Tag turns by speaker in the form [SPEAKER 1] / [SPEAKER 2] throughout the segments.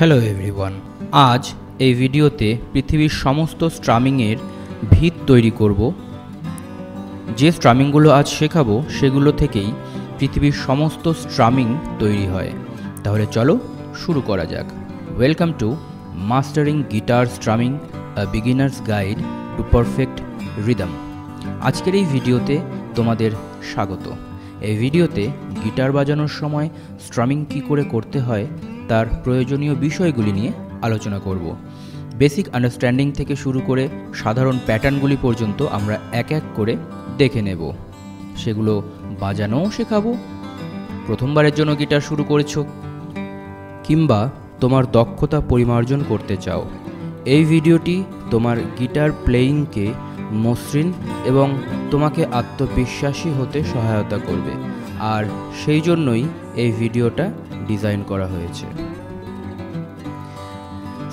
[SPEAKER 1] Hello everyone, আজ এই ভিডিওতে পৃথিবীর সমস্ত স্ট্রামিংয়ের ভিত তৈরি করব। যে স্ট্রামিংগুলো আজ শেখাবো সেগুলো থেকেই পৃথিবীর সমস্ত স্ট্রামিং তৈরি হয়। তাহলে চলো শুরু করা যাক। Welcome to mastering guitar strumming, a beginners guide to perfect rhythm. আজকের এই ভিডিওতে তোমাদের স্বাগত। এই ভিডিওতে গিটার বাজানোর সময় স্ট্রামিং কী করে করতে হয় তার প্রয়োজনীয় বিষয়গুলি নিয়ে আলোচনা করব। বেসিক আন্ডারস্ট্যান্ডিং থেকে শুরু করে সাধারণ প্যাটার্নগুলি পর্যন্ত আমরা এক এক করে দেখে নেব, সেগুলো বাজানোও শেখাবো। প্রথমবারের জন্য গিটার শুরু করেছো কিংবা তোমার দক্ষতা পরিমার্জন করতে চাও, এই ভিডিওটি তোমার গিটার প্লেয়িংকে মসৃণ এবং তোমাকে আত্মবিশ্বাসী হতে সহায়তা করবে, আর সেই জন্যই এই ভিডিওটা ডিজাইন করা হয়েছে।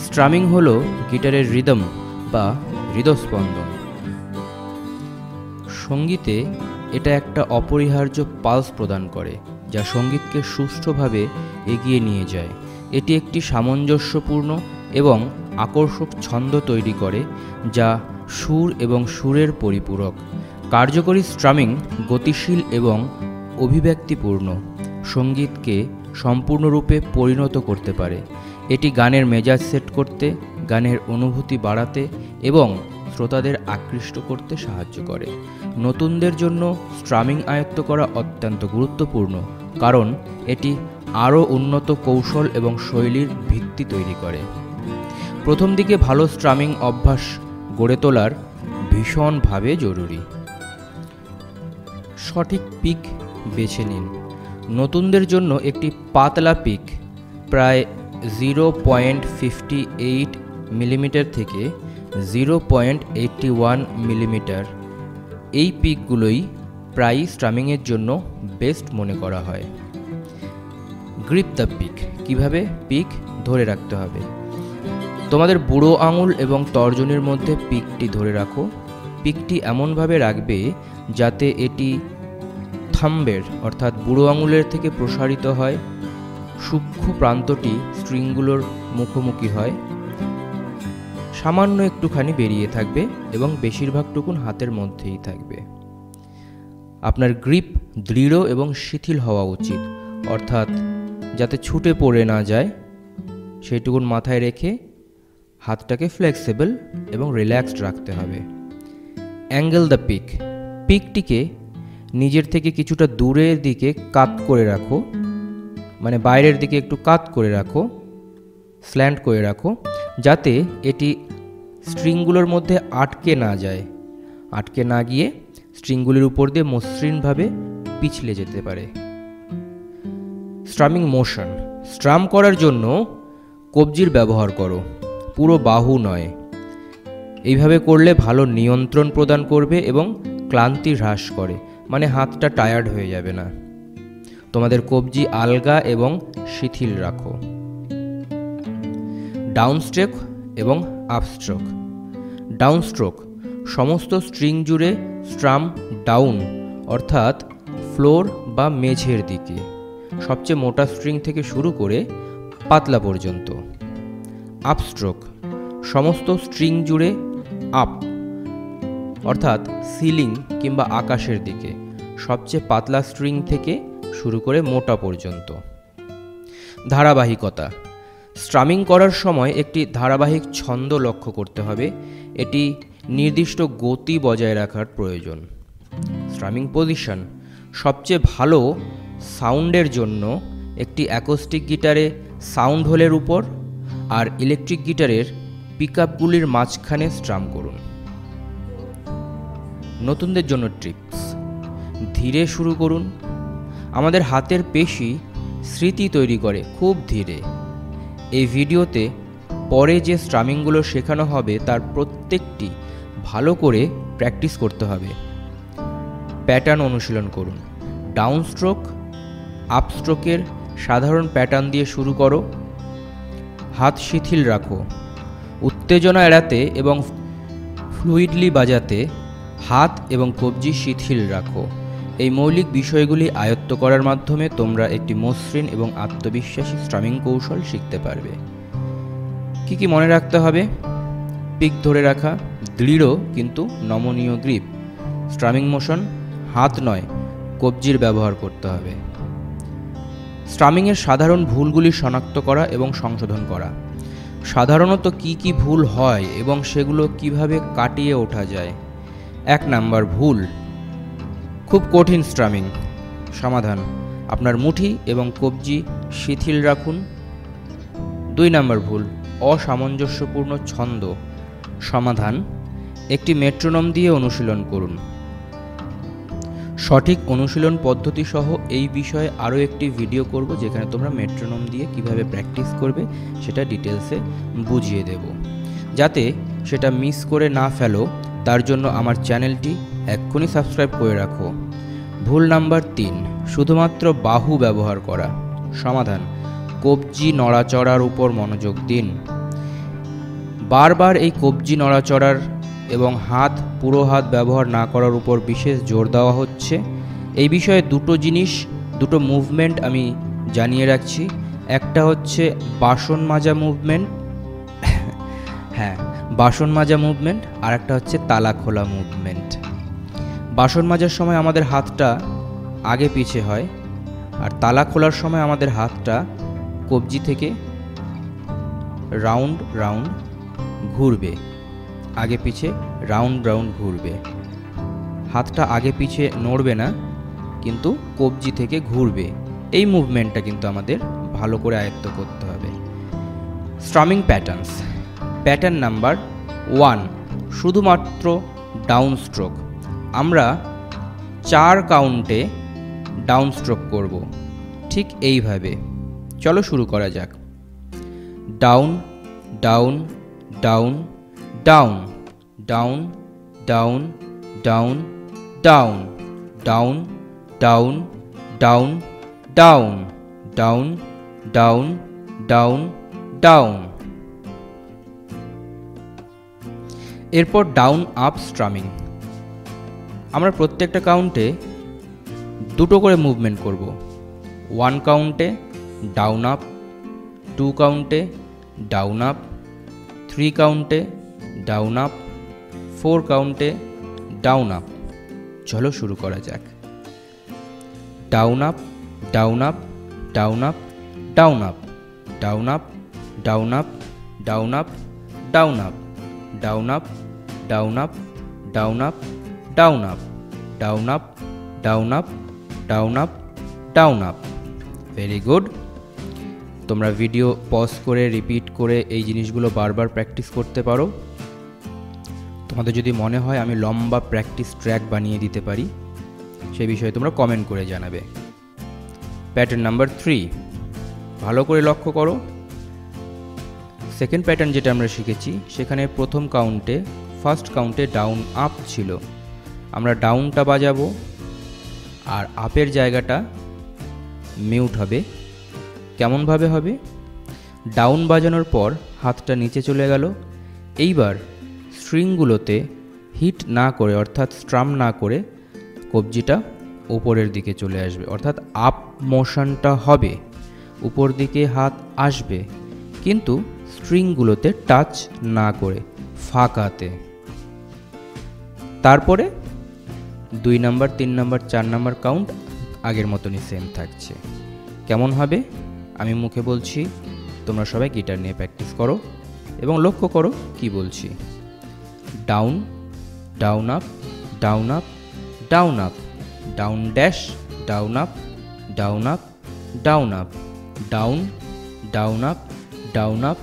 [SPEAKER 1] স্ট্রামিং হলো গিটারের রিদম বা হৃদস্পন্দন। সঙ্গীতে এটা একটা অপরিহার্য পালস প্রদান করে, যা সঙ্গীতকে সুষ্ঠুভাবে এগিয়ে নিয়ে যায়। এটি একটি সামঞ্জস্যপূর্ণ এবং আকর্ষক ছন্দ তৈরি করে, যা সুর এবং সুরের পরিপূরক। কার্যকরী স্ট্রামিং গতিশীল এবং অভিব্যক্তিপূর্ণ সঙ্গীতকে সম্পূর্ণরূপে পরিণত করতে পারে। এটি গানের মেজাজ সেট করতে, গানের অনুভূতি বাড়াতে এবং শ্রোতাদের আকৃষ্ট করতে সাহায্য করে। নতুনদের জন্য স্ট্রামিং আয়ত্ত করা অত্যন্ত গুরুত্বপূর্ণ, কারণ এটি আরও উন্নত কৌশল এবং শৈলীর ভিত্তি তৈরি করে। প্রথম দিকে ভালো স্ট্রামিং অভ্যাস গড়ে তোলার ভীষণভাবে জরুরি। সঠিক পিক বেছে নিন। নতুনদের জন্য একটি পাতলা পিক, প্রায় 0.58 মিলিমিটার থেকে 0.81 মিলিমিটার, এই পিকগুলোই প্রায়ই স্ট্রামিংয়ের জন্য বেস্ট মনে করা হয়। Grip the pick. কিভাবে পিক ধরে রাখতে হবে? তোমাদের বুড়ো আঙুল এবং তর্জনীর মধ্যে পিকটি ধরে রাখো। পিকটি এমনভাবে রাখবে যাতে এটি থাম্বের অর্থাৎ বুড়ো আঙুলের থেকে প্রসারিত হয়, সূক্ষ্ম প্রান্তটি স্ট্রিংগুলোর মুখোমুখি হয়, সামান্য একটুখানি বেরিয়ে থাকবে এবং বেশিরভাগটুকুন হাতের মধ্যেই থাকবে। আপনার গ্রিপ দৃঢ় এবং শিথিল হওয়া উচিত, অর্থাৎ যাতে ছুটে পড়ে না যায় সেইটুকুন মাথায় রেখে হাতটাকে ফ্লেক্সিবল এবং রিল্যাক্সড রাখতে হবে। Angle the peak. পিকটিকে নিজের থেকে কিছুটা দূরের দিকে কাত করে রাখো, মানে বাইরের দিকে একটু কাত করে রাখো, স্ল্যান্ট করে রাখো, যাতে এটি স্ট্রিংগুলোর মধ্যে আটকে না যায়। আটকে না গিয়ে স্ট্রিংগুলির উপর দিয়ে মসৃণভাবে পিছলে যেতে পারে। Strumming motion. স্ট্রাম করার জন্য কবজির ব্যবহার করো, পুরো বাহু নয়। এইভাবে করলে ভালো নিয়ন্ত্রণ প্রদান করবে এবং ক্লান্তি হ্রাস করে, মানে হাতটা টায়ার্ড হয়ে যাবে না। তোমাদের কবজি আলগা এবং শিথিল রাখো। ডাউন স্ট্রোক এবং আপ স্ট্রোক। ডাউন স্ট্রোক সমস্ত স্ট্রিং জুড়ে স্ট্রাম ডাউন, অর্থাৎ ফ্লোর বা মেঝের দিকে, সবচেয়ে মোটা স্ট্রিং থেকে শুরু করে পাতলা পর্যন্ত। আপ স্ট্রোক সমস্ত স্ট্রিং জুড়ে আপ, অর্থাৎ সিলিং কিংবা আকাশের দিকে, সবচেয়ে পাতলা স্ট্রিং থেকে শুরু করে মোটা পর্যন্ত। ধারাবাহিকতা। স্ট্রামিং করার সময় একটি ধারাবাহিক ছন্দ লক্ষ্য করতে হবে। এটি নির্দিষ্ট গতি বজায় রাখার প্রয়োজন। Strumming position. সবচেয়ে ভালো সাউন্ডের জন্য একটি অ্যাকোস্টিক গিটারে সাউন্ড হোলের উপর আর ইলেকট্রিক গিটারের পিকআপগুলির মাঝখানে স্ট্রাম করুন। নতুনদের জন্য ট্রিপস। ধীরে শুরু করুন। আমাদের হাতের পেশি স্মৃতি তৈরি করে খুব ধীরে। এই ভিডিওতে পরে যে স্ট্রামিংগুলো শেখানো হবে তার প্রত্যেকটি ভালো করে প্র্যাকটিস করতে হবে। প্যাটার্ন অনুশীলন করুন। ডাউন স্ট্রোক, আপ স্ট্রোকের সাধারণ প্যাটার্ন দিয়ে শুরু করো। হাত শিথিল রাখো। উত্তেজনা এড়াতে এবং ফ্লুইডলি বাজাতে হাত এবং কবজি শিথিল রাখো। এই মৌলিক বিষয়গুলি আয়ত্ত করার মাধ্যমে তোমরা একটি মসৃণ এবং আত্মবিশ্বাসী স্ট্রামিং কৌশল শিখতে পারবে। কি মনে রাখতে হবে? পিক ধরে রাখা, দৃঢ় কিন্তু নমনীয় গ্রিপ, স্ট্রামিং মোশন, হাত নয় কবজির ব্যবহার করতে হবে। স্ট্রামিংয়ের সাধারণ ভুলগুলি শনাক্ত করা এবং সংশোধন করা। সাধারণত কি ভুল হয় এবং সেগুলো কিভাবে কাটিয়ে ওঠা যায়। 1 নাম্বার ভুল, খুব কঠিন স্ট্রামিং। সমাধান, আপনার মুঠি এবং কবজি শিথিল রাখুন। 2 নাম্বার ভুল, অসামঞ্জস্যপূর্ণ ছন্দ। সমাধান, একটি মেট্রোনম দিয়ে অনুশীলন করুন। সঠিক অনুশীলন পদ্ধতি সহ এই বিষয়ে আরও একটি ভিডিও করব, যেখানে তোমরা মেট্রোনম দিয়ে কিভাবে প্র্যাকটিস করবে সেটা ডিটেলসে বুঝিয়ে দেব। যাতে সেটা মিস করে না ফেলো তার জন্য আমার চ্যানেলটি এক্ষুনি সাবস্ক্রাইব করে রাখো। ভুল নাম্বার 3, শুধুমাত্র বাহু ব্যবহার করা। সমাধান, কবজি নড়াচড়ার উপর মনোযোগ দিন। বারবার এই কবজি নড়াচড়ার এবং পুরো হাত ব্যবহার না করার উপর বিশেষ জোর দেওয়া হচ্ছে। এই বিষয়ে দুটো মুভমেন্ট আমি জানিয়ে রাখছি। একটা হচ্ছে বাসন মাজা মুভমেন্ট, হ্যাঁ বাসন মাজা মুভমেন্ট, আর একটা হচ্ছে তালা খোলা মুভমেন্ট। বাসন মাজার সময় আমাদের হাতটা আগে পিছে হয়, আর তালা খোলার সময় আমাদের হাতটা কবজি থেকে রাউন্ড রাউন্ড ঘুরবে, আগে পিছে রাউন্ড রাউন্ড ঘুরবে। হাতটা আগে পিছে নড়বে না, কিন্তু কবজি থেকে ঘুরবে। এই মুভমেন্টটা কিন্তু আমাদের ভালো করে আয়ত্ত করতে হবে। Strumming patterns. প্যাটার্ন নাম্বার 1, শুধুমাত্র ডাউন স্ট্রোক। আমরা 4 কাউন্টে ডাউন স্ট্রোক করব, ঠিক এইভাবে। চলো শুরু করা যাক। Down down down down down down down down down down down down down down down down. এরপর ডাউন আপ স্ট্রামিং। আমরা প্রত্যেকটা কাউন্টে 2টো করে মুভমেন্ট করব। 1 কাউন্টে ডাউন আপ, 2 কাউন্টে ডাউন আপ, 3 কাউন্টে ডাউন আপ, 4 কাউন্টে ডাউন আপ। চলো শুরু করা যাক। Down up down up down up down up down up down up down up down up down up down up down up down up down up down up down up down up. Very good. তোমরা video pause করে repeat করে এই জিনিসগুলো বারবার practice করতে পারো। তোমাদের যদি মনে হয় আমি লম্বা প্র্যাকটিস ট্র্যাক বানিয়ে দিতে পারি, সেই বিষয়ে তোমরা কমেন্ট করে জানাবে। প্যাটার্ন নাম্বার 3, ভালো করে লক্ষ্য করো। সেকেন্ড প্যাটার্ন যেটা আমরা শিখেছি, সেখানে ফার্স্ট কাউন্টে ডাউন আপ ছিল। আমরা ডাউনটা বাজাবো আর আপের জায়গাটা মিউট হবে। কেমনভাবে হবে? ডাউন বাজানোর পর হাতটা নিচে চলে গেল। এইবার স্ট্রিংগুলোতে হিট না করে, অর্থাৎ স্ট্রাম না করে, কবজিটা উপরের দিকে চলে আসবে, অর্থাৎ আপ মোশনটা হবে, উপর দিকে হাত আসবে, কিন্তু স্ট্রিংগুলোতে টাচ না করে, ফাঁকাতে। তারপরে 2 নাম্বার, 3 নাম্বার, 4 নাম্বার কাউন্ট আগের মতনই সেম থাকছে। কেমন হবে আমি মুখে বলছি, তোমরা সবাই গিটার নিয়ে প্র্যাকটিস করো এবং লক্ষ্য করো কি বলছি। Down down up down up down up down dash down up down up down up down down up down up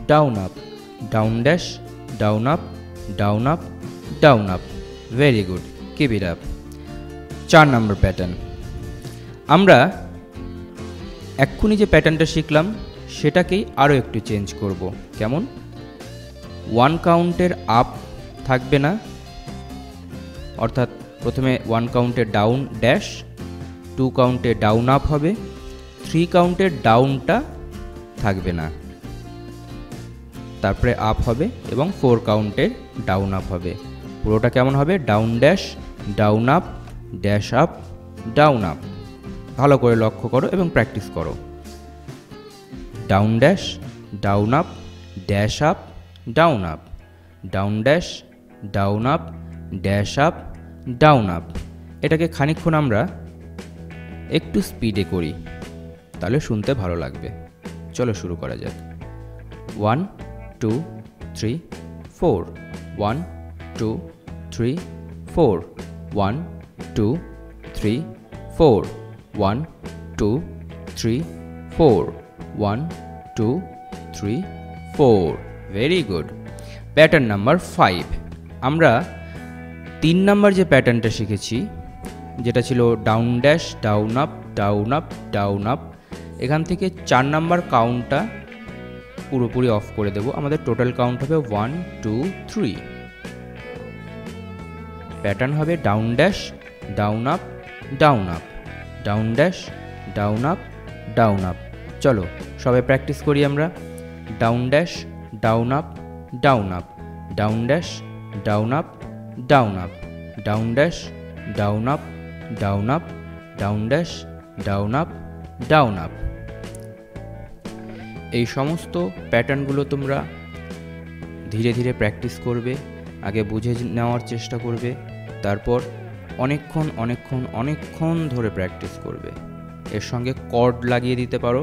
[SPEAKER 1] down up down dash down up down up down up. Very good, keep it up. 4 number pattern. আমরা এক্ষুনি যে প্যাটার্নটা শিখলাম সেটাকেই আরও একটু change করব। কেমন? 1 কাউন্টের আপ থাকবে না, অর্থাৎ প্রথমে 1 কাউন্টে ডাউন ড্যাশ, 2 কাউন্টে ডাউন আপ হবে, 3 কাউন্টের ডাউনটা থাকবে না, তারপরে আপ হবে এবং 4 কাউন্টে ডাউন আপ হবে। পুরোটা কেমন হবে? Down dash down up dash up down up. ভালো করে লক্ষ্য করো এবং প্র্যাকটিস করো। Down dash down up dash up, down up, down dash, down up, dash up, down up. এটাকে খানিকক্ষণ আমরা একটু স্পিডে করি, তাহলে শুনতে ভালো লাগবে। চলো শুরু করা যাক। 1 2 3 4, 1 2 3 4, 1 2 3 4, 1 2 3 4, 1 2 3 4। Very good. Pattern number 5। আমরা 3 নাম্বার যে প্যাটার্নটা শিখেছি, যেটা ছিল down dash, down up, down up, down up, এখান থেকে 4 নাম্বার কাউন্টটা পুরোপুরি অফ করে দেব। আমাদের টোটাল কাউন্ট হবে 1 2 3। প্যাটার্ন হবে down dash, down up, down up, down dash, down up, down up. চলো সবাই প্র্যাকটিস করি আমরা। Down dash, down up, down up, down dash, down up, down up, down dash, down up, down up, down dash, down up, down up. এই সমস্ত প্যাটার্নগুলো তোমরা ধীরে ধীরে practice করবে, আগে বুঝে নেওয়ার চেষ্টা করবে, তারপর অনেকক্ষণ ধরে প্র্যাকটিস করবে। এর সঙ্গে কর্ড লাগিয়ে দিতে পারো,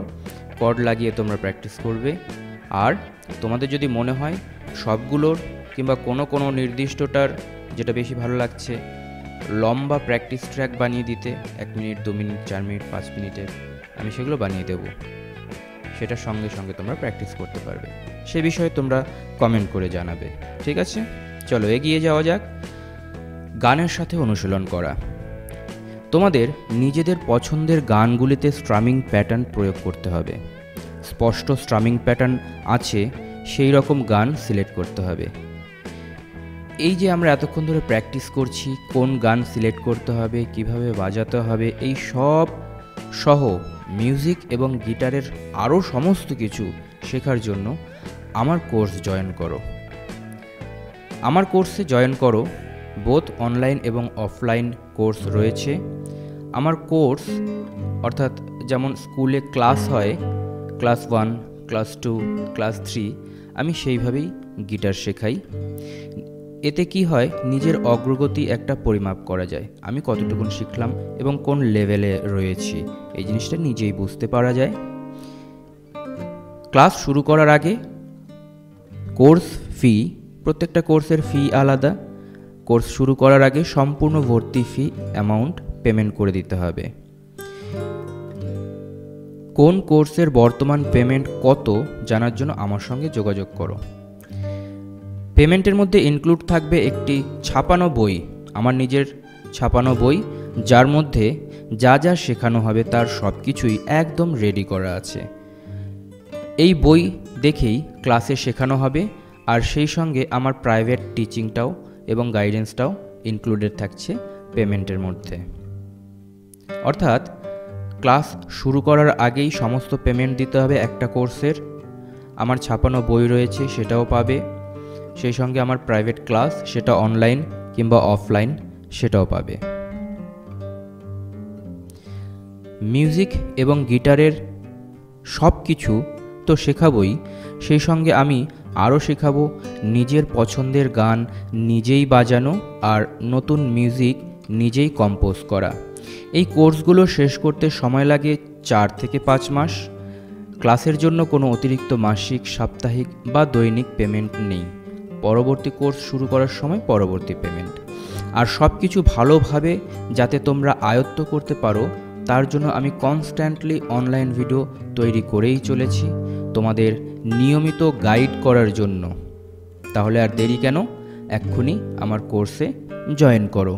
[SPEAKER 1] কর্ড লাগিয়ে তোমরা প্র্যাকটিস করবে। আর তোমাদের যদি মনে হয় সবগুলোর কিংবা কোনো নির্দিষ্টটার যেটা বেশি ভালো লাগছে, লম্বা প্র্যাকটিস ট্র্যাক বানিয়ে দিতে, 1 মিনিট, 2 মিনিট, 4 মিনিট, 5 মিনিটের, আমি সেগুলো বানিয়ে দেবো। সেটার সঙ্গে সঙ্গে তোমরা প্র্যাকটিস করতে পারবে। সে বিষয়ে তোমরা কমেন্ট করে জানাবে, ঠিক আছে? চলো এগিয়ে যাওয়া যাক। গানের সাথে অনুশীলন করা। তোমাদের নিজেদের পছন্দের গানগুলিতে স্ট্রামিং প্যাটার্ন প্রয়োগ করতে হবে। স্পষ্ট স্ট্রামিং প্যাটার্ন আছে সেই রকম গান সিলেক্ট করতে হবে। এই যে আমরা এতক্ষণ ধরে প্র্যাকটিস করছি, কোন গান সিলেক্ট করতে হবে, কিভাবে বাজাতে হবে, এই সব সহ মিউজিক এবং গিটারের আরও সমস্ত কিছু শেখার জন্য আমার কোর্স জয়েন করো। আমার কোর্সে জয়েন করো। বোথ অনলাইন এবং অফলাইন কোর্স রয়েছে। আমার কোর্স অর্থাৎ যেমন স্কুলে ক্লাস হয়, ক্লাস 1, ক্লাস 2, ক্লাস 3, আমি সেইভাবেই গিটার শেখাই। এতে কি হয়, নিজের অগ্রগতি একটা পরিমাপ করা যায়। আমি কতটুকুন শিখলাম এবং কোন লেভেলে রয়েছি, এই জিনিসটা নিজেই বুঝতে পারা যায়। ক্লাস শুরু করার আগে কোর্স ফি, প্রত্যেকটা কোর্সের ফি আলাদা। কোর্স শুরু করার আগে সম্পূর্ণ ভর্তি ফি অ্যামাউন্ট পেমেন্ট করে দিতে হবে। কোন কোর্সের বর্তমান পেমেন্ট কত জানার জন্য আমার সঙ্গে যোগাযোগ করো। পেমেন্টের মধ্যে ইনক্লুড থাকবে একটি ছাপানো বই, আমার নিজের ছাপানো বই, যার মধ্যে যা যা শেখানো হবে তার সব কিছুই একদম রেডি করা আছে। এই বই দেখেই ক্লাসে শেখানো হবে, আর সেই সঙ্গে আমার প্রাইভেট টিচিংটাও এবং গাইডেন্সটাও ইনক্লুডেড থাকছে পেমেন্টের মধ্যে। অর্থাৎ ক্লাস শুরু করার আগেই সমস্ত পেমেন্ট দিতে হবে একটা কোর্সের। আমার ছাপানো বই রয়েছে, সেটাও পাবে। সেই সঙ্গে আমার প্রাইভেট ক্লাস, সেটা অনলাইন কিংবা অফলাইন, সেটাও পাবে। মিউজিক এবং গিটারের সব কিছু তো শেখাবই, সেই সঙ্গে আমি আরও শেখাবো নিজের পছন্দের গান নিজেই বাজানো আর নতুন মিউজিক নিজেই কম্পোজ করা। এই কোর্সগুলো শেষ করতে সময় লাগে 4 থেকে 5 মাস। ক্লাসের জন্য কোনো অতিরিক্ত মাসিক, সাপ্তাহিক বা দৈনিক পেমেন্ট নেই। পরবর্তী কোর্স শুরু করার সময় পরবর্তী পেমেন্ট। আর সব কিছু ভালোভাবে যাতে তোমরা আয়ত্ত করতে পারো, তার জন্য আমি কনস্ট্যান্টলি অনলাইন ভিডিও তৈরি করেই চলেছি তোমাদের নিয়মিত গাইড করার জন্য। তাহলে আর দেরি কেন, এক্ষুনি আমার কোর্সে জয়েন করো।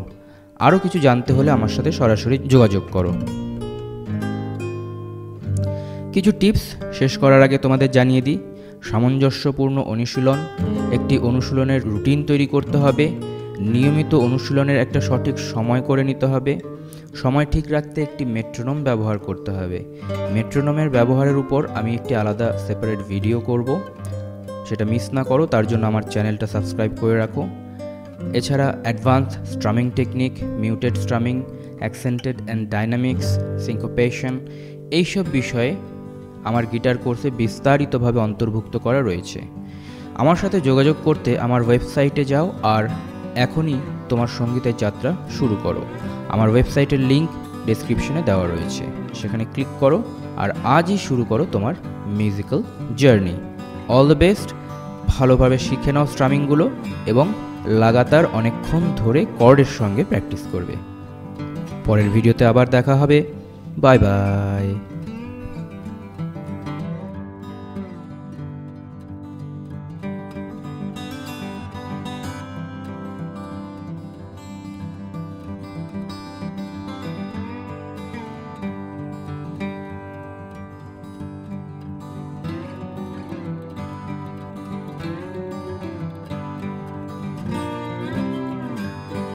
[SPEAKER 1] আরও কিছু জানতে হলে আমার সাথে সরাসরি যোগাযোগ করো। কিছু টিপস শেষ করার আগে তোমাদের জানিয়ে দিই। সামঞ্জস্যপূর্ণ অনুশীলন, একটি অনুশীলনের রুটিন তৈরি করতে হবে। নিয়মিত অনুশীলনের একটা সঠিক সময় করে নিতে হবে। সময় ঠিক রাখতে একটি মেট্রোনোম ব্যবহার করতে হবে। মেট্রোনোমের ব্যবহারের উপর আমি একটি আলাদা সেপারেট ভিডিও করব, সেটা মিস না করো, তার জন্য আমার চ্যানেলটা সাবস্ক্রাইব করে রাখো। এছাড়া advance strumming technique, muted strumming, accented and dynamics, syncopation, এইসব বিষয়ে আমার গিটার কোর্সে বিস্তারিতভাবে অন্তর্ভুক্ত করা রয়েছে। আমার সাথে যোগাযোগ করতে আমার ওয়েবসাইটে যাও আর এখনই তোমার সঙ্গীতের যাত্রা শুরু করো। আমার ওয়েবসাইটের লিংক ডেসক্রিপশনে দেওয়া রয়েছে, সেখানে ক্লিক করো আর আজই শুরু করো তোমার musical journey. All the best. ভালোভাবে শিখে নাও স্ট্রামিংগুলো এবং লাগাতার অনেকক্ষণ ধরে কর্ডের সঙ্গে প্র্যাকটিস করবে। পরের ভিডিওতে আবার দেখা হবে। Bye bye.